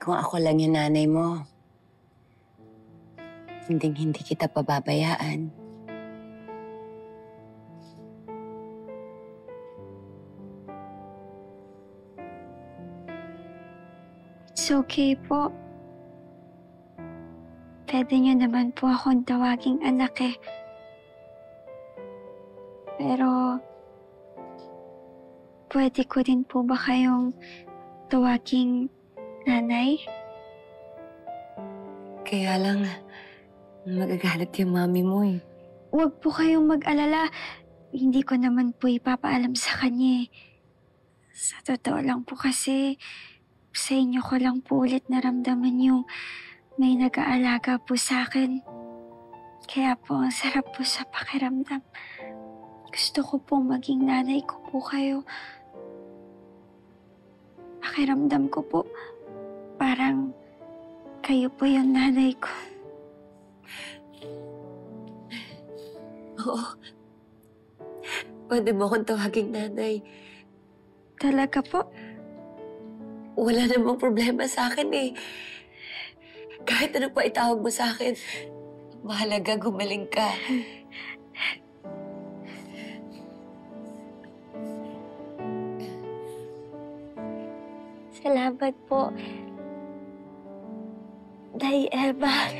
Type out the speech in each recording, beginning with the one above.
Kung ako lang yung nanay mo, hindi kita pababayaan. It's okay po. Pwede niyo naman po akong tawaging anak eh. Pero, pwede ko din po ba kayong tawaging nanay? Kaya lang, magagalit yung mami mo eh. Huwag po kayong mag-alala. Hindi ko naman po ipapaalam sa kanya eh. Sa totoo lang po kasi, sa inyo ko lang po ulit naramdaman yung may nag-aalaga po sa akin. Kaya po, ang sarap po sa pakiramdam. Gusto ko po maging nanay ko po kayo. Pakiramdam ko po, parang kayo po yung nanay ko. Oo. Pwede mo akong tawaging nanay. Talaga po? Wala namang problema sa akin eh. Kahit ano pa itawag mo sa akin, mahalaga gumaling ka. Salamat po. Day Eva.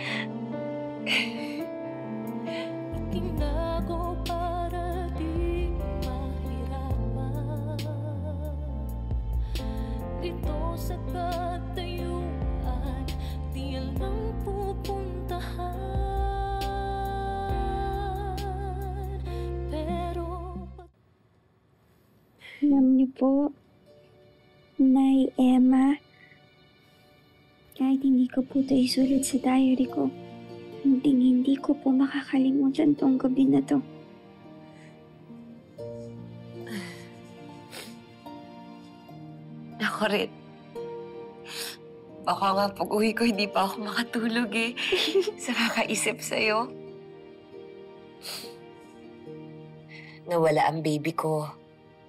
Itinago para di mahirapan. Dito sa katayuan, di alam pupuntahan. Pero Alam niyo po, Nay Emma, kahit hindi ko po ito isulat sa diary ko, hindi ko po makakalimutan tong gabi na to. Ako rin. Baka nga pag-uwi ko, hindi pa ako makatulog eh. Sa kakaisip sa'yo. Nawala ang baby ko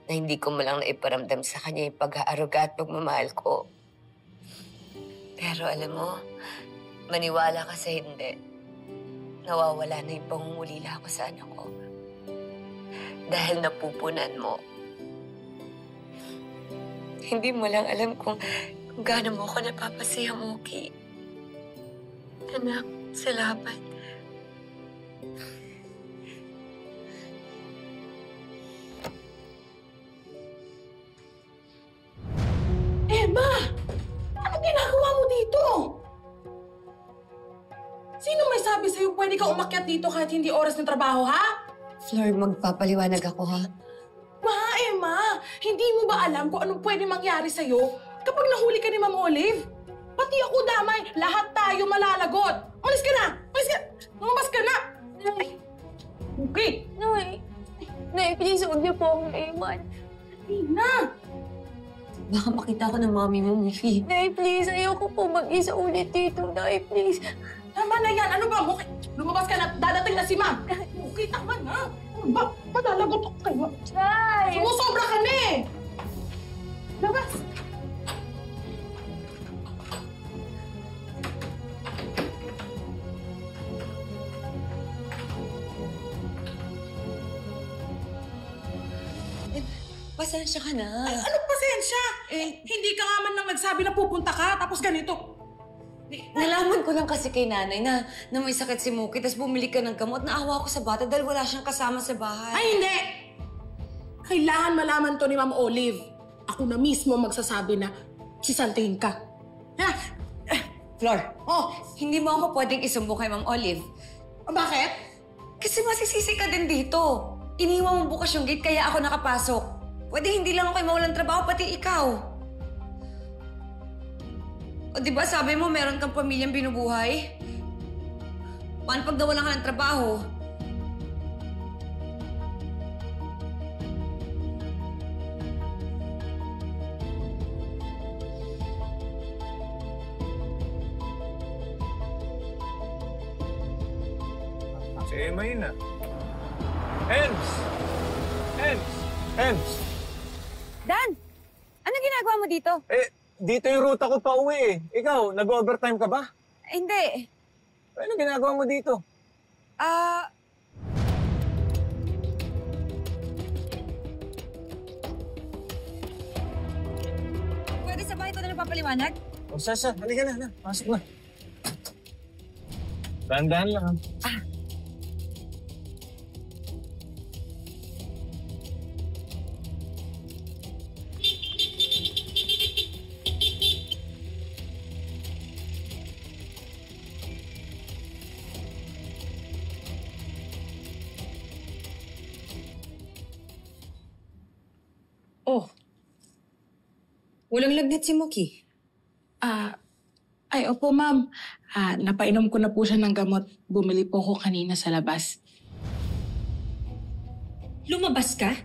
na hindi ko malang naiparamdam sa kanya yung pag-aaruga at pagmamahal ko. Pero alam mo, maniwala ka sa hindi. Nawawala na yung pangungulila ko sa anak ko. Dahil napupunan mo. Hindi mo lang alam kung gaano mo ako napapasaya, Moki. Anak, salamat. Emma! Anong ginagawa mo dito? Sino may sabi sa'yo pwede ka umakyat dito kahit hindi oras ng trabaho, ha? Flor, magpapaliwanag ako, ha? Ma, Emma! Hindi mo ba alam kung anong pwede mangyari sa'yo kapag nahuli ka ni Ma'am Olive? Pati ako damay, lahat tayo malalagot. Umalis ka na! Umalis ka! Lumabas ka na! Ay. Okay. Nay, please, huwag niyo po akong iwan. Na! Baka makita ko ng mami mo, Miffy. Nay, please, ayoko po mag-isa ulit dito. Nay, please. Tama na yan. Ano ba? Okay. Lumabas ka na. Dadating na si Ma'am. Okay, tama na. Ano ba? Malalagot ako kayo. Nay! Sumusobra ka na eh! Labas! Pasensya ka na. Ay, anong pasensya? Hindi ka nga man lang nagsabi na pupunta ka, tapos ganito. Nalaman ko lang kasi kay nanay na may sakit si Moki, tapos bumili ka ng gamot. Naawa ako sa bata dahil wala siyang kasama sa bahay. Ay, hindi! Kailangan malaman to ni Ma'am Olive. Ako na mismo magsasabi na sisantihin ka. Ha? Flor, hindi mo ako pwedeng isumbo kay Ma'am Olive. Bakit? Kasi masisisi ka din dito. Iniwan mo bukas yung gate kaya ako nakapasok. Pwede hindi lang ako kayo mawalang trabaho, pati ikaw. O diba sabi mo meron kang pamilyang binubuhay? Paano pag nawalan ka ng trabaho? Si Emma yun ah. Ems! Ems! Ems! Dan! Ano ginagawa mo dito? dito yung ruta ko pa uwi eh. Ikaw, nag-overtime ka ba? Hindi. Ano ginagawa mo dito? Pwede sa bahay ko na nagpapaliwanag? O, Sasa, halika na. Pasok na. Dahan-dahan lang. Oh. Walang lagnat si Muki. Ay, opo, ma'am. Napainom ko na po siya ng gamot. Bumili po ko kanina sa labas. Lumabas ka?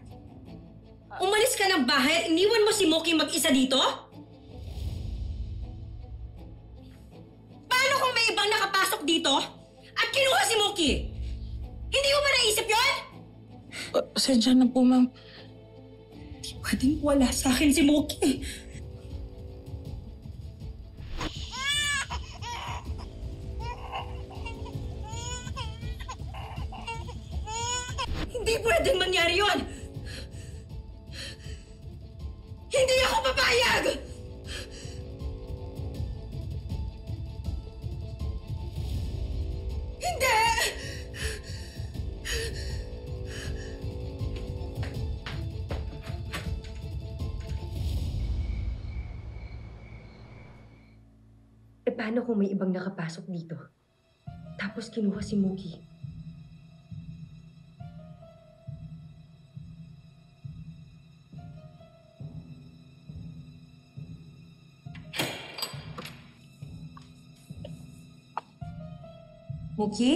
Umalis ka ng bahay at iniwan mo si Muki mag-isa dito? Paano kung may ibang nakapasok dito at kinuha si Muki? Hindi mo ba naisip yun? Pasensya na po, ma'am. Di pwedeng wala sa akin si Muki. Hindi pwedeng mangyari yun! Hindi ako papayag! Hindi! E paano kung may ibang nakapasok dito? Tapos kinuha si Muki? Muki?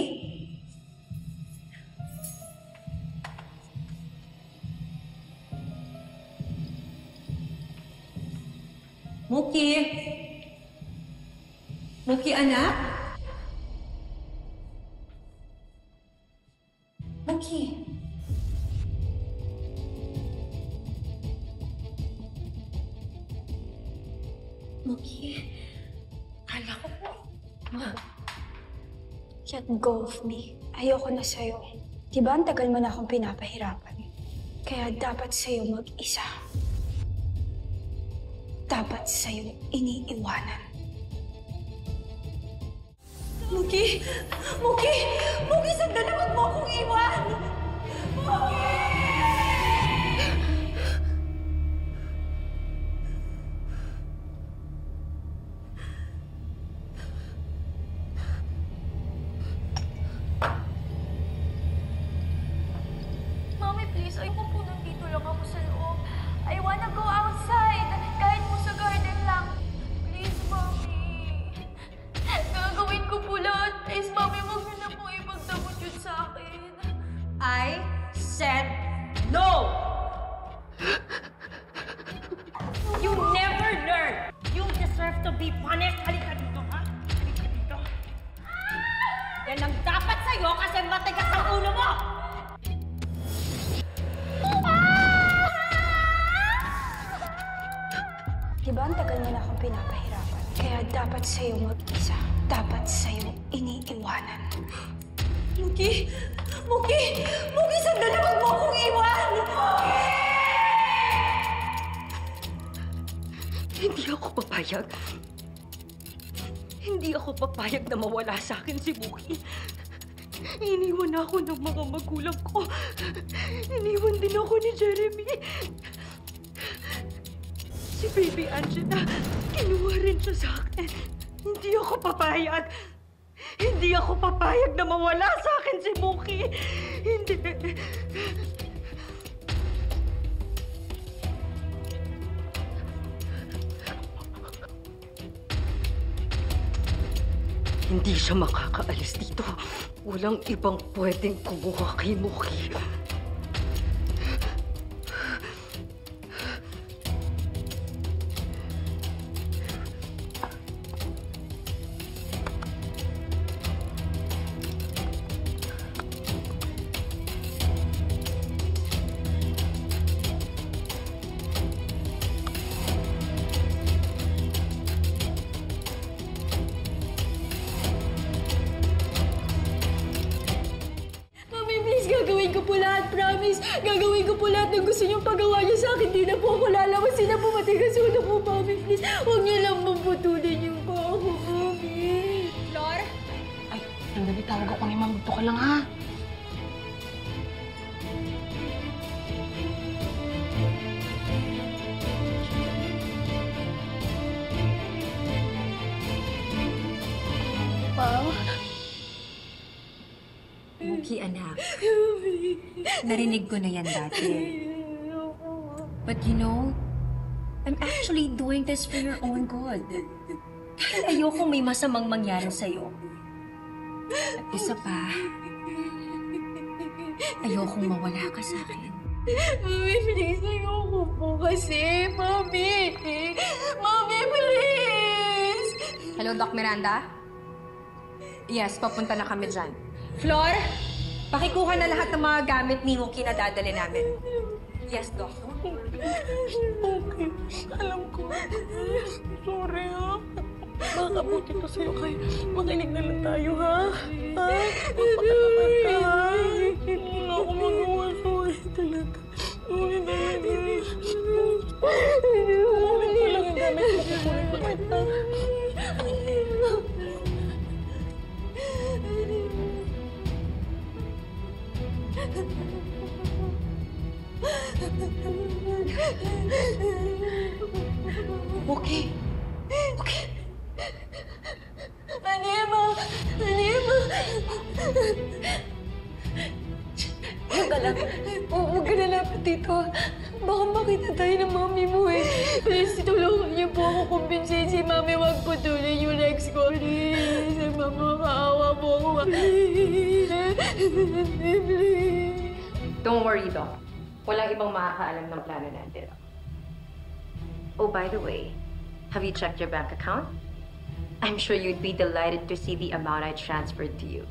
Muki? Muki, anak? Muki? Muki? Kala ko po. Let go of me. Ayoko na sa'yo. Diba ang tagal mo na akong pinapahirapan? Kaya dapat sa'yo mag-isa. Dapat sa'yo iniiwanan. Muki! Muki! Muki, sandali! Huwag mo akong iwan! Muki! Mommy, please, ayoko po nandito lang ako sa loob. I wanna go outside. Kahit po sa garden lang. Please, Mommy. Gagawin ko po lahat. Please, Mommy, huwag niyo na po ipagdamot yun sa akin. I said no! You never learn! You deserve to be punished! Halika dito, ha? Halika dito. Yan ang dapat sa'yo kasi matigas ang ulo mo! Diba ang tagal mo na akong pinapahirapan? Kaya dapat sa'yo mag-isa. Dapat sa'yo iniiwanan. Muki! Muki! Muki, sandali! Huwag mo akong iwan! Hindi ako papayag. Hindi ako papayag na mawala sa akin si Muki. Iniwan ako ng mga magulang ko. Iniwan din ako ni Jeremy. Si Baby Angela, kinuha rin siya sa akin. Hindi ako papayag. Hindi ako papayag na mawala sa akin si Muki. Hindi. Hindi siya makakaalis dito. Walang ibang pwedeng kumuha kay Muki. Gagawin ko po lahat ng gusto niyong pagawa niyo sa akin. Di na po ako lalawas. Di na po matigas ulo ko, Mami. Please, huwag niyo lang maputulin yung paa ko, Mami. Flor? Ay, sandali, tawag ako ni Ma'am. Ito ka lang, ha? Muki, anak. Narinig ko na yan dati. But you know, I'm actually doing this for your own good. Ayoko may masamang mangyari sa'yo. At isa pa, ayokong mawala ka sa akin. Mami, please, ayoko po kasi. Mami! Mami, please! Hello, Doc Miranda? Yes, papunta na kami dyan. Flor, pakikuha na lahat ng mga gamit ni Muki na dadali namin. Yes, Doc. Okay. Alam ko. Sorry, ha? Makabuti to sa'yo kay makinig na lang tayo, ha? Ha? Magpakatapat ka, ha? Wala akong magawa. Sorry talaga. Sorry talaga. Kukunin ko lang yung gamit ko. Kukunin ko lang. Okay. Okay. Anima! Anima! Huwag ka lang. Huwag ka na lapit dito. Baka makita tayo ng mami mo eh. Please, tulungan niyo po ako kumbinsin si mami. Huwag putulin yung legs ko. Please, mama, makaawa po ako. Please. Don't worry, Doc. Walang ibang makakaalam ng plano natin. Oh, by the way, have you checked your bank account? I'm sure you'd be delighted to see the amount I transferred to you.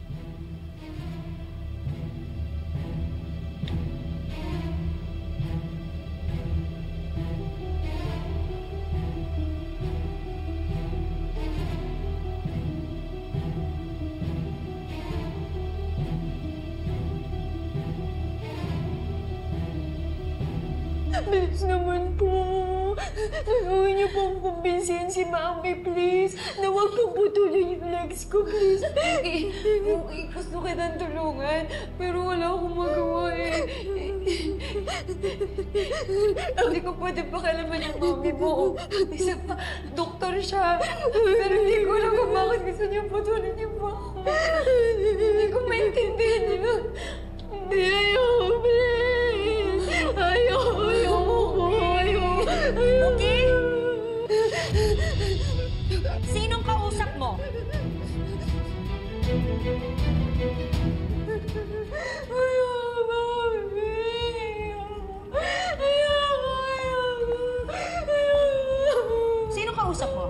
Bilis naman po. Tulungan niyo po akong kumbinsin si mami, please. Na huwag pong putulin yung legs ko, please. Okay, gusto kitang tulungan. Pero wala akong magawa eh. Hindi ko pwede pakialaman yung mami mo. Isa pa, doktor siya. Pero hindi ko alam kung bakit gusto niyo putulin yung paa ko. Hindi ko maintindihan yun. Hindi, ayoko, please. Ayoko ko. Okay? Sinong kausap mo? Sinong kausap mo?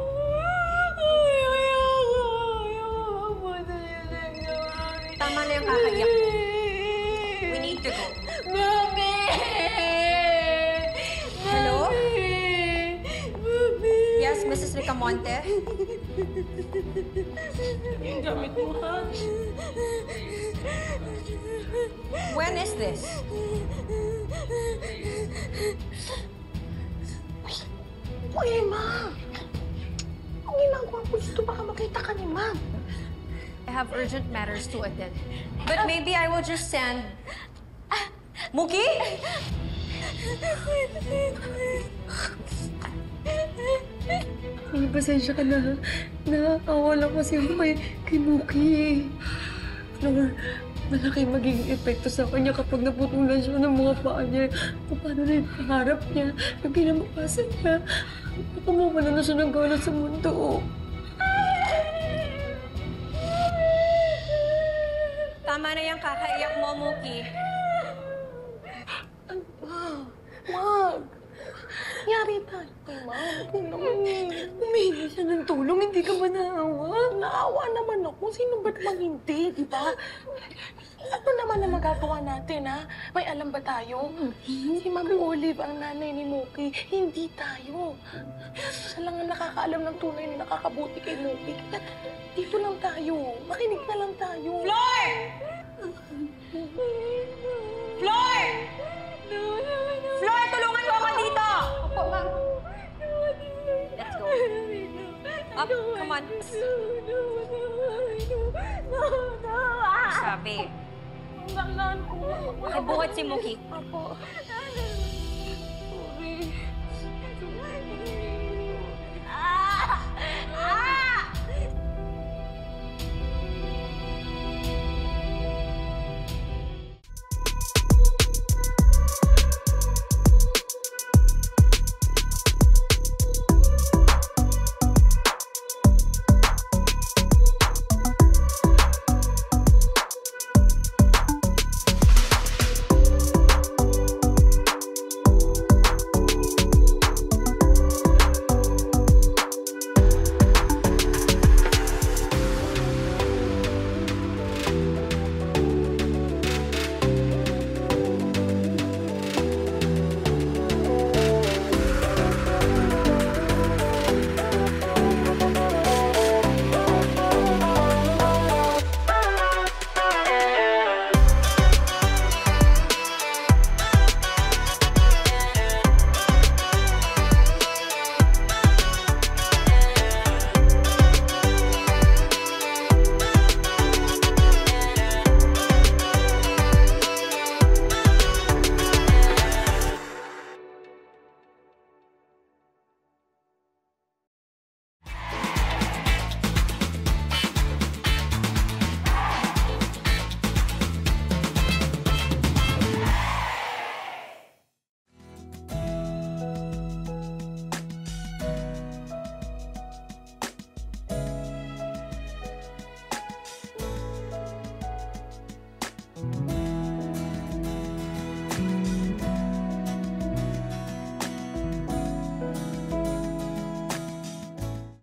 Tama na yung kakaiyak mo. We need to go. Mami! Hello? Mami! Yes, Mrs. Ricamonte? Yung gamit mo, ha? When is this? Uy, ma'am! Ang ginagawa mo dito, baka makita ka ni ma'am. I have urgent matters to attend. But maybe I will just send... Muki? Ay, pasensya ka na. Nakakawa lang kasi ako kay Muki. Flor, malaki magiging epekto sa kanya kapag naputulan siya ng mga paa niya. Paano na yung pangarap niya, yung kinabukasan niya. Baka mawala na siya ng gana sa mundo. Tama na yung kakaiyak mo, Muki. Wag! Yari tayo kay ma'am. Humingi siya ng tulong, hindi ka ba naawa? Naawa naman ako. Sino ba't mang hindi, di ba? Ano naman ang magagawa natin, ha? May alam ba tayo? Si Mami Olive ang nanay ni Muki. Hindi tayo. Siya lang ang nakakaalam ng tunay na nakakabuti kay Muki. Kaya dito lang tayo. Makinig na lang tayo. Floor! Floor! Up, come on. No. Sabi. Baklaan ko. Nabuhat si Mookie. Apo.